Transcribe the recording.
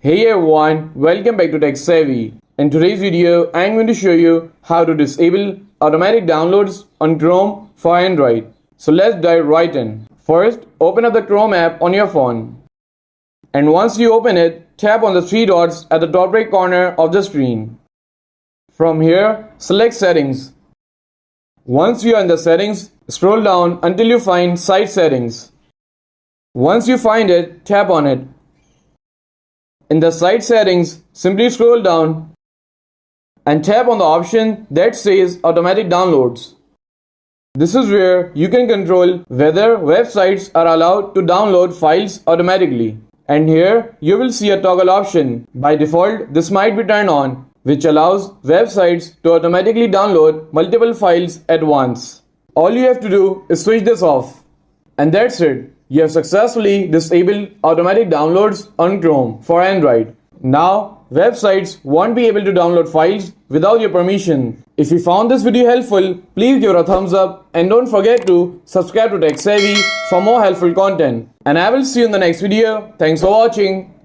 Hey everyone, welcome back to Tech Savvy. In today's video, I'm going to show you how to disable automatic downloads on Chrome for Android. So let's dive right in. First, open up the Chrome app on your phone. And once you open it, tap on the three dots at the top right corner of the screen. From here, select Settings. Once you are in the settings, scroll down until you find Site Settings. Once you find it, tap on it. In the site settings, simply scroll down and tap on the option that says Automatic Downloads. This is where you can control whether websites are allowed to download files automatically. And here you will see a toggle option. By default, this might be turned on, which allows websites to automatically download multiple files at once. All you have to do is switch this off. And that's it. You have successfully disabled automatic downloads on Chrome for Android. Now, websites won't be able to download files without your permission. If you found this video helpful, please give it a thumbs up and don't forget to subscribe to Tech Savvy for more helpful content. And I will see you in the next video. Thanks for watching.